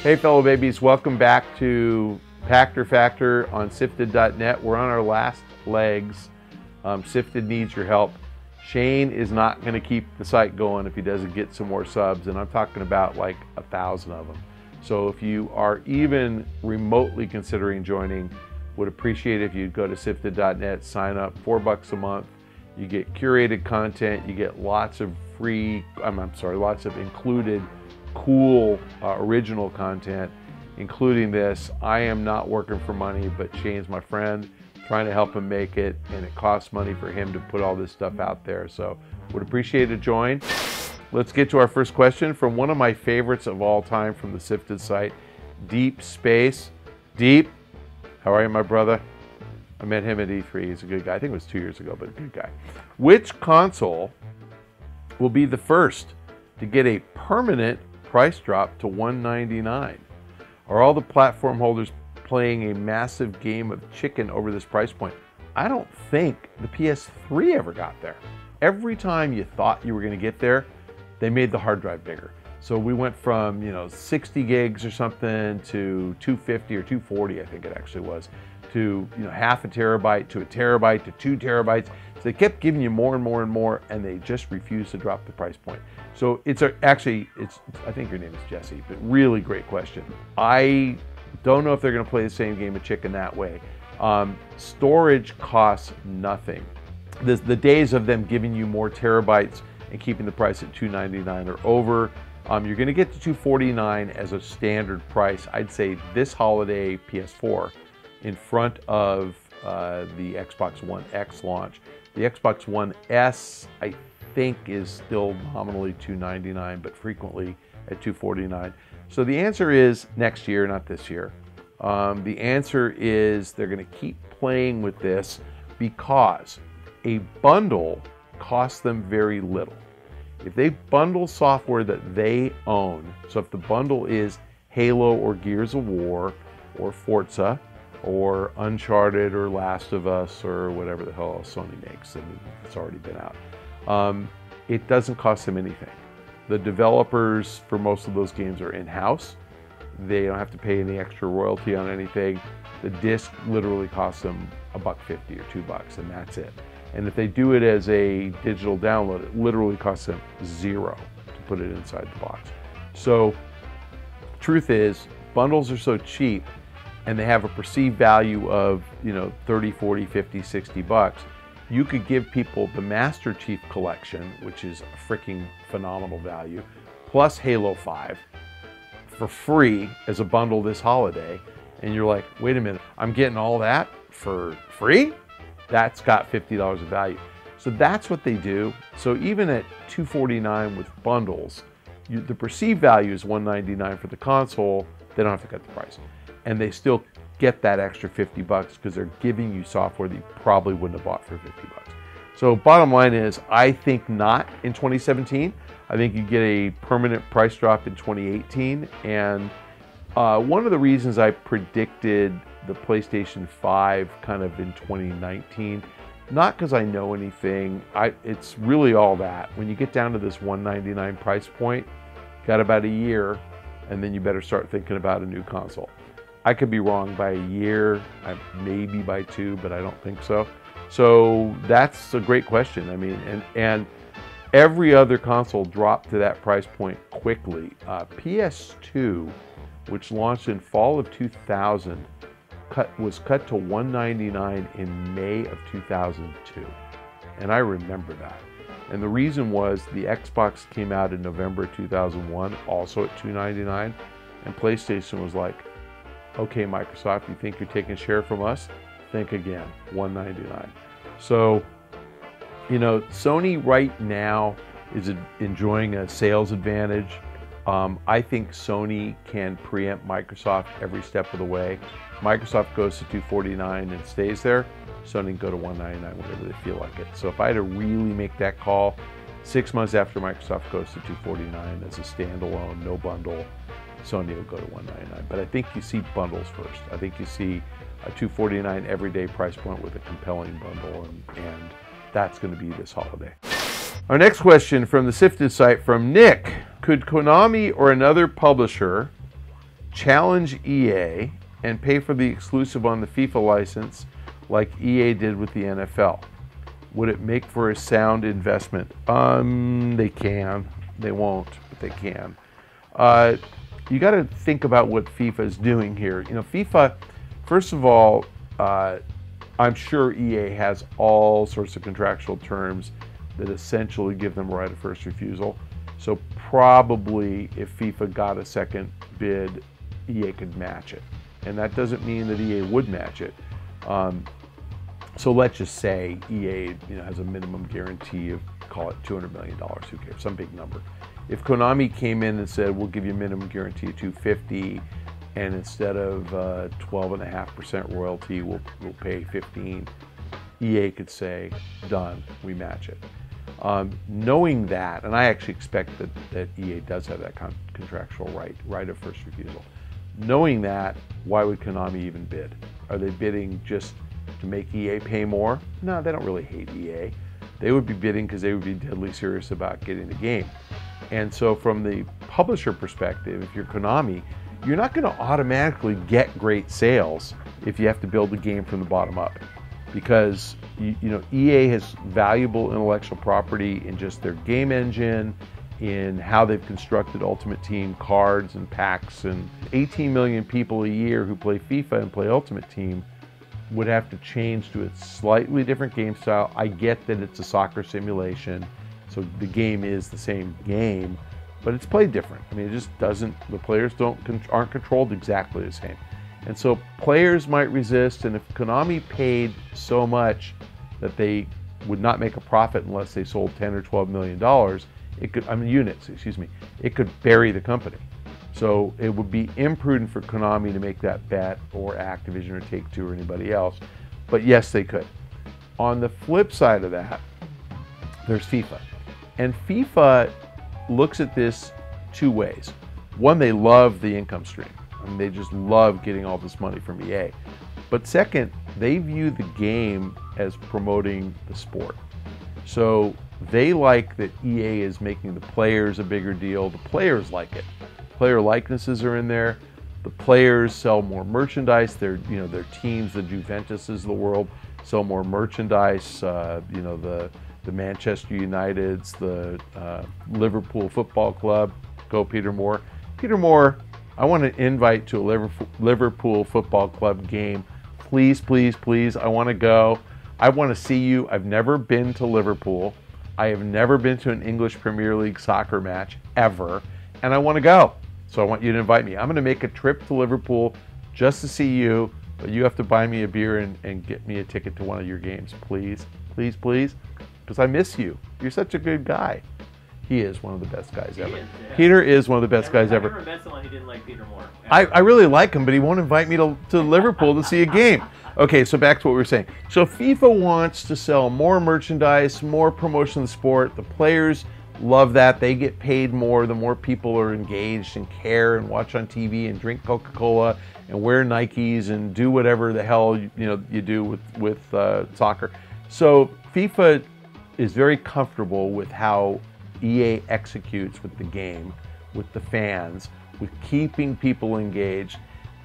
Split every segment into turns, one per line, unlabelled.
Hey fellow babies, welcome back to Pachter Factor on SIFTD.net. We're on our last legs. SIFTD needs your help. Shane is not going to keep the site going if he doesn't get some more subs, and I'm talking about like 1,000 of them. So if you are even remotely considering joining, would appreciate if you'd go to SIFTD.net, sign up, $4 a month. You get curated content, you get lots of free, lots of included cool original content, including this. I am not working for money, but Shane's my friend, trying to help him make it, and it costs money for him to put all this stuff out there. So would appreciate a join. Let's get to our first question from one of my favorites of all time from the SIFTD site, Deep Space. Deep, how are you, my brother? I met him at E3. He's a good guy. I think it was 2 years ago, but a good guy. Which console will be the first to get a permanent price drop to $199? Are all the platform holders playing a massive game of chicken over this price point? I don't think the PS3 ever got there. Every time you thought you were going to get there, they made the hard drive bigger. So we went from 60 gigs or something to 250 or 240, I think it actually was, to half a terabyte to a terabyte to 2 terabytes. So they kept giving you more and more and more, and they just refused to drop the price point. So I think your name is Jesse, but really great question. I don't know if they're going to play the same game of chicken that way. Storage costs nothing. The days of them giving you more terabytes and keeping the price at $299 are over. You're going to get to $249 as a standard price. I'd say this holiday PS4 in front of the Xbox One X launch. The Xbox One S, I think, is still nominally $299, but frequently at $249. So the answer is next year, not this year. The answer is they're going to keep playing with this because a bundle costs them very little. If they bundle software that they own, so if the bundle is Halo or Gears of War or Forza or Uncharted or Last of Us or whatever the hell else Sony makes, and it's already been out, it doesn't cost them anything. The developers for most of those games are in-house. They don't have to pay any extra royalty on anything. The disc literally costs them $1.50 or $2, and that's it. And if they do it as a digital download, it literally costs them $0 to put it inside the box. So, truth is, bundles are so cheap, and they have a perceived value of 30, 40, 50, 60 bucks. You could give people the Master Chief Collection, which is a freaking phenomenal value, plus Halo 5 for free as a bundle this holiday. And you're like, wait a minute, I'm getting all that for free? That's got $50 of value. So that's what they do. So even at $249 with bundles, the perceived value is $199 for the console. They don't have to cut the price. And they still get that extra 50 bucks because they're giving you software that you probably wouldn't have bought for 50 bucks. So bottom line is, I think not in 2017. I think you get a permanent price drop in 2018. And one of the reasons I predicted the PlayStation 5 kind of in 2019, not because I know anything, it's really all that. When you get down to this $199 price point, got about a year, and then you better start thinking about a new console. I could be wrong by a year, maybe by 2, but I don't think so. So that's a great question. I mean, and every other console dropped to that price point quickly. PS2, which launched in fall of 2000, was cut to $199 in May of 2002. And I remember that. And the reason was the Xbox came out in November 2001, also at $299, and PlayStation was like, okay, Microsoft, you think you're taking share from us? Think again, $199. So, Sony right now is enjoying a sales advantage. I think Sony can preempt Microsoft every step of the way. Microsoft goes to $249 and stays there. Sony can go to $199 whenever they feel like it. So if I had to really make that call, 6 months after Microsoft goes to $249 as a standalone, no bundle, Sony will go to $199. But I think you see bundles first. I think you see a $249 everyday price point with a compelling bundle, and that's going to be this holiday. Our next question from the SIFTD site from Nick. Could Konami or another publisher challenge EA and pay for the exclusive on the FIFA license like EA did with the NFL? Would it make for a sound investment? They can. They won't, but they can. You got to think about what FIFA is doing here. You know, FIFA, first of all, I'm sure EA has all sorts of contractual terms that essentially give them right of first refusal. So probably if FIFA got a second bid, EA could match it. And that doesn't mean that EA would match it. So let's just say EA, has a minimum guarantee of, call it $200 million, who cares, some big number. If Konami came in and said, we'll give you a minimum guarantee of $250, and instead of 12.5% royalty, we'll pay 15, EA could say, done, we match it. Knowing that, and I actually expect that EA does have that contractual right of first refusal. Knowing that, why would Konami even bid? Are they bidding just to make EA pay more? No, they don't really hate EA. They would be bidding because they would be deadly serious about getting the game. And so from the publisher perspective, if you're Konami, you're not going to automatically get great sales if you have to build the game from the bottom up. Because EA has valuable intellectual property in just their game engine, in how they've constructed Ultimate Team cards and packs, and 18 million people a year who play FIFA and play Ultimate Team would have to change to a slightly different game style. I get that it's a soccer simulation, so the game is the same game, but it's played different. I mean, it just doesn't, the players aren't controlled exactly the same. And so players might resist, and if Konami paid so much that they would not make a profit unless they sold 10 or 12 million dollars, units, it could bury the company. So it would be imprudent for Konami to make that bet, or Activision or Take-Two or anybody else. But yes, they could. On the flip side of that, there's FIFA. And FIFA looks at this two ways. One, they love the income stream. I mean, they just love getting all this money from EA. But second, they view the game as promoting the sport. So they like that EA is making the players a bigger deal. The players like it. Player likenesses are in there. The players sell more merchandise. Their teams, the Juventuses of the world, sell more merchandise. The Manchester Uniteds, the Liverpool Football Club. Go Peter Moore. Peter Moore, I want to invite to a Liverpool Football Club game. Please, please, please, I want to go. I want to see you. I've never been to Liverpool. I have never been to an English Premier League soccer match, ever, and I want to go. So I want you to invite me. I'm going to make a trip to Liverpool just to see you, but you have to buy me a beer and get me a ticket to one of your games, please, please, please, because I miss you. You're such a good guy. He is one of the best guys ever. Peter is one of the best guys ever.
I've never met someone who didn't like Peter Moore.
I really like him, but he won't invite me to Liverpool to see a game. Okay, so back to what we were saying. So FIFA wants to sell more merchandise, more promotion of the sport. The players love that. They get paid more the more people are engaged and care and watch on TV and drink Coca-Cola and wear Nikes and do whatever the hell you do with soccer. So FIFA is very comfortable with how EA executes with the game, with the fans, with keeping people engaged.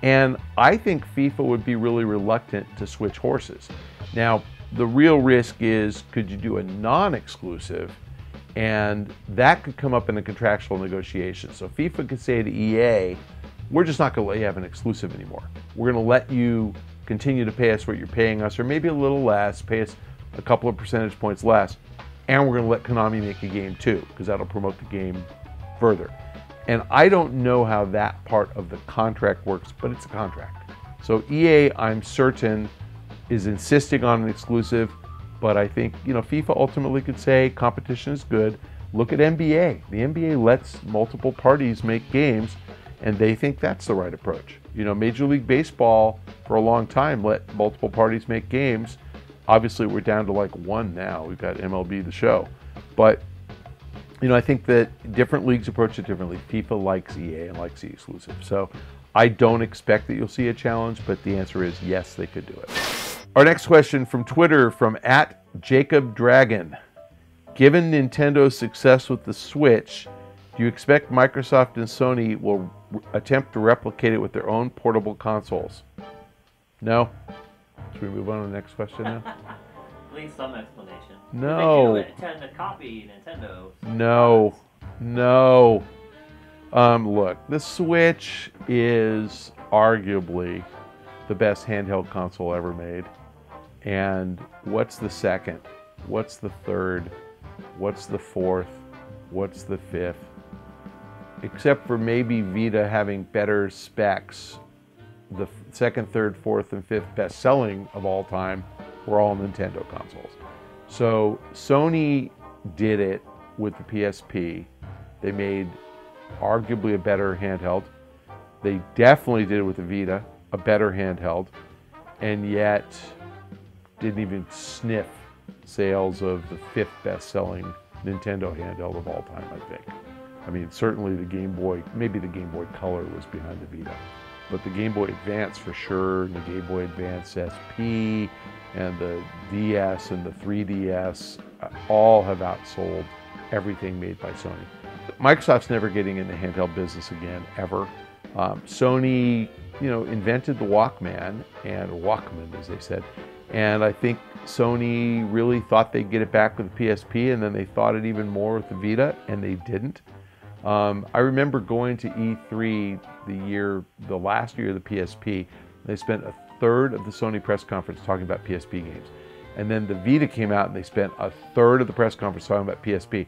And I think FIFA would be really reluctant to switch horses. Now, the real risk is, could you do a non-exclusive? And that could come up in a contractual negotiation. So FIFA could say to EA, we're just not going to let you have an exclusive anymore. We're going to let you continue to pay us what you're paying us, or maybe a little less, pay us a couple of percentage points less. And we're going to let Konami make a game too, because that'll promote the game further. And I don't know how that part of the contract works, but it's a contract. So EA, I'm certain, is insisting on an exclusive, but I think FIFA ultimately could say competition is good. Look at NBA. The NBA lets multiple parties make games, and they think that's the right approach. Major League Baseball for a long time let multiple parties make games. Obviously, we're down to like one now. We've got MLB The Show. But, I think that different leagues approach it differently. FIFA likes EA and likes the exclusive. So I don't expect that you'll see a challenge, but the answer is yes, they could do it. Our next question from Twitter from @JacobDragon. Given Nintendo's success with the Switch, Do you expect Microsoft and Sony will attempt to replicate it with their own portable consoles? No. Should we move on to the next question now?
At least some explanation.
No.
They do intend to copy Nintendo.
No. No. Look, the Switch is arguably the best handheld console ever made. And what's the second? What's the third? What's the fourth? What's the fifth? Except for maybe Vita having better specs, the second, third, fourth, and fifth best selling of all time were all Nintendo consoles. So Sony did it with the PSP. They made arguably a better handheld. They definitely did it with the Vita, a better handheld, and yet didn't even sniff sales of the fifth best-selling Nintendo handheld of all time, I think. I mean, certainly the Game Boy, maybe the Game Boy Color was behind the Vita, but the Game Boy Advance for sure, and the Game Boy Advance SP, and the DS and the 3DS all have outsold everything made by Sony. Microsoft's never getting in the handheld business again, ever. Sony, invented the Walkman, and Walkman, as they said, and I think Sony really thought they'd get it back with the PSP, and then they thought it even more with the Vita, and they didn't. I remember going to E3 the last year of the PSP. They spent a third of the Sony press conference talking about PSP games. And then the Vita came out and they spent a third of the press conference talking about PSP.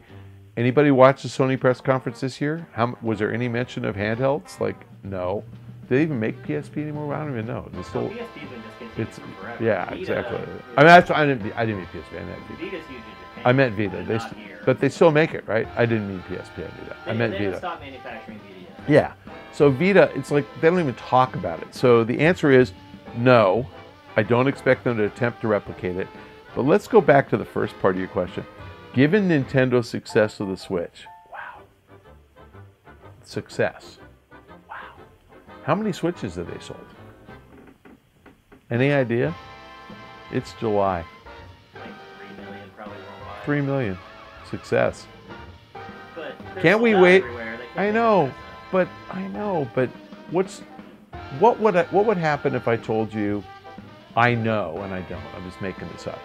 Anybody watch the Sony press conference this year? Was there any mention of handhelds? Like, no. Do they even make PSP anymore? I don't even know. It's still,
PSP's been discontinued forever.
yeah,
Vita,
exactly. I mean, I didn't mean PSP. I meant Vita.
Vita's huge in Japan.
I meant Vita. But they still make it, right? I didn't mean PSP. I knew that. I meant Vita.
They stopped manufacturing Vita yet.
Yeah. So Vita, it's like they don't even talk about it. So the answer is no. I don't expect them to attempt to replicate it. But let's go back to the first part of your question. Given Nintendo's success with the Switch, wow. Success. Wow. How many Switches have they sold? Any idea? It's July.
Like 3 million probably worldwide.
3 million. Success.
But
Can't we wait?
I know,
but what would happen if I told you, I know, and I don't, I'm just making this up,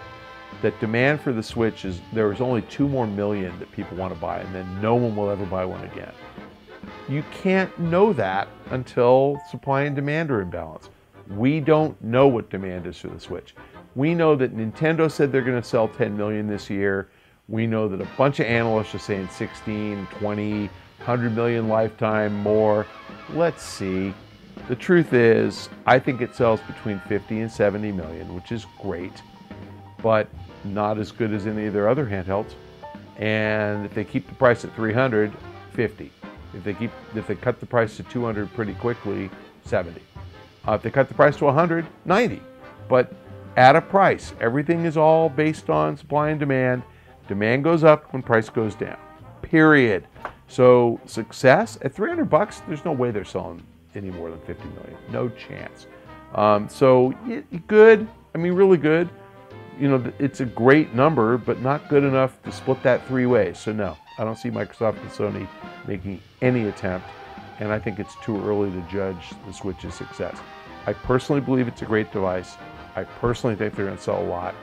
that demand for the Switch there was only 2 more million that people want to buy, and then no one will ever buy one again. You can't know that until supply and demand are in balance. We don't know what demand is for the Switch. We know that Nintendo said they're going to sell 10 million this year. We know that a bunch of analysts are saying 16, 20, 100 million lifetime, more. Let's see. The truth is, I think it sells between 50 and 70 million, which is great, but not as good as any of their other handhelds. And if they keep the price at 300, 50. If they cut the price to 200 pretty quickly, 70. If they cut the price to 100, 90. But at a price, everything is all based on supply and demand. Demand goes up when price goes down. Period. So success at $300, there's no way they're selling any more than 50 million. No chance. So good. I mean, really good. It's a great number, but not good enough to split that 3 ways. So no, I don't see Microsoft and Sony making any attempt, and I think it's too early to judge the Switch's success. I personally believe it's a great device. I personally think they're going to sell a lot,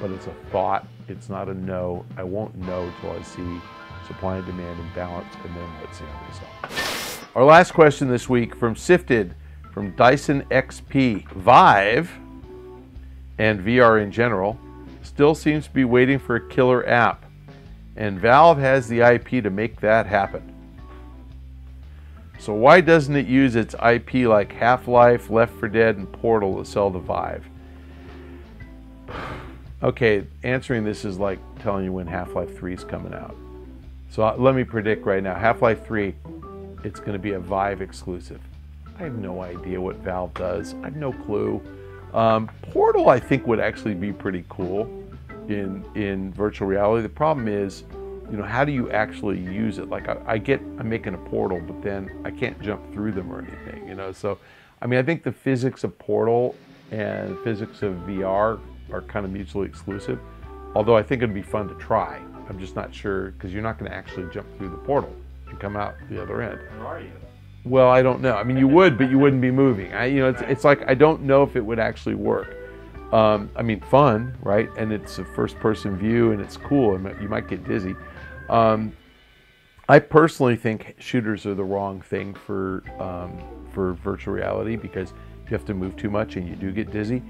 but it's a thought. It's not a no. I won't know until I see supply and demand in balance, and then let's see how they sell. Our last question this week from SIFTD, from Dyson XP. Vive, and VR in general, still seems to be waiting for a killer app, and Valve has the IP to make that happen. So why doesn't it use its IP like Half-Life, Left 4 Dead, and Portal to sell to Vive? Okay, answering this is like telling you when Half-Life 3 is coming out. So let me predict right now, Half-Life 3, it's going to be a Vive exclusive. I have no idea what Valve does. I have no clue. Portal, I think, would actually be pretty cool in virtual reality. The problem is, how do you actually use it? Like, I'm making a portal, but then I can't jump through them or anything, So, I think the physics of Portal and physics of VR are kind of mutually exclusive. Although I think it'd be fun to try. I'm just not sure, because you're not going to actually jump through the portal. and come out the other end.
Where are you?
Well, I don't know. I mean, you would, but you wouldn't be moving. It's like I don't know if it would actually work. I mean, fun, right? And it's a first-person view, and it's cool. And you might get dizzy. I personally think shooters are the wrong thing for virtual reality because you have to move too much and you do get dizzy.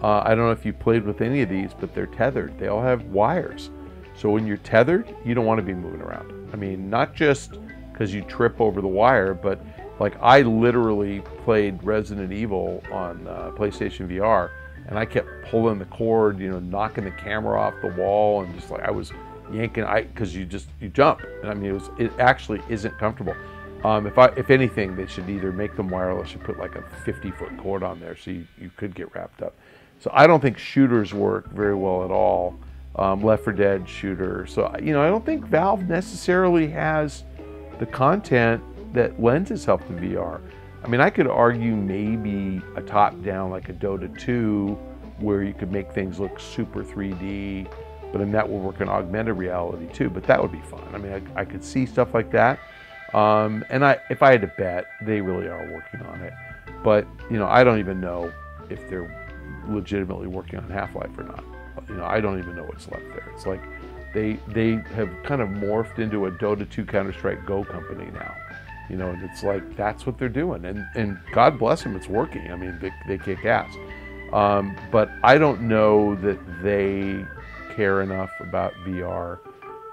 I don't know if you played with any of these, but they're tethered. They all have wires. So when you're tethered, you don't want to be moving around. I mean, not just because you trip over the wire, but like I literally played Resident Evil on PlayStation VR, and I kept pulling the cord, you know, knocking the camera off the wall, and just like I was yanking, because you jump, and I mean it actually isn't comfortable. If anything, they should either make them wireless or put like a 50-foot cord on there so you could get wrapped up. So I don't think shooters work very well at all. Left 4 Dead shooter. So I don't think Valve necessarily has the content that lends itself to VR. I mean, I could argue maybe a top-down like a Dota 2 where you could make things look super 3D, but then that will work in augmented reality too, but that would be fun. I mean, I could see stuff like that. And if I had to bet, they really are working on it. But, I don't even know if they're legitimately working on Half-Life or not. I don't even know what's left there. It's like they have kind of morphed into a Dota 2 Counter-Strike Go company now. And it's like, that's what they're doing. And God bless them, it's working. I mean, they kick ass. But I don't know that they care enough about VR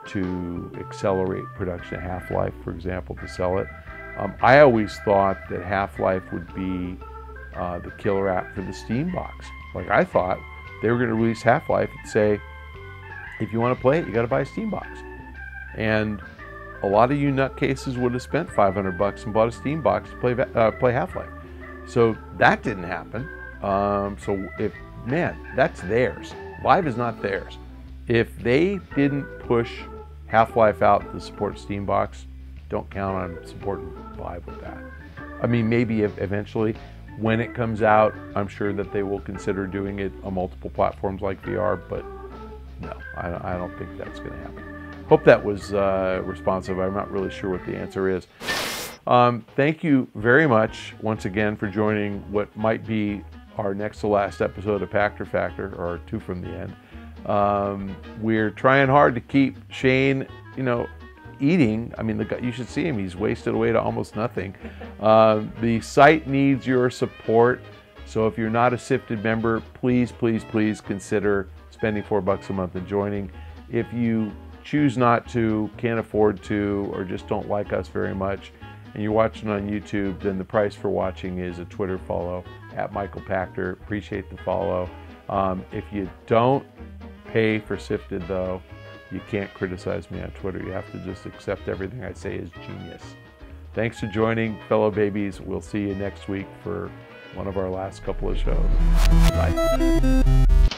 to accelerate production of Half-Life, for example, to sell it. I always thought that Half-Life would be the killer app for the Steam box. Like, I thought they were going to release Half-Life and say, if you want to play it, you got to buy a Steam box. And a lot of you nutcases would have spent $500 and bought a Steam box to play Half-Life. So that didn't happen. That's theirs. Live is not theirs. If they didn't push Half-Life out to support Steam box, don't count on supporting Live with that. I mean, maybe eventually, when it comes out, I'm sure that they will consider doing it on multiple platforms like VR, but no, I don't think that's going to happen. Hope that was responsive. I'm not really sure what the answer is. Thank you very much once again for joining what might be our next to last episode of Pachter Factor, or 2 from the end. We're trying hard to keep Shane, eating. I mean, you should see him. He's wasted away to almost nothing. The site needs your support. So if you're not a SIFTD member, please, please, please consider spending $4 a month and joining. If you choose not to, can't afford to, or just don't like us very much, and you're watching on YouTube, then the price for watching is a Twitter follow at Michael Pachter. Appreciate the follow. If you don't pay for SIFTD though, you can't criticize me on Twitter. You have to just accept everything I say is genius. Thanks for joining, fellow babies. We'll see you next week for one of our last couple of shows. Bye.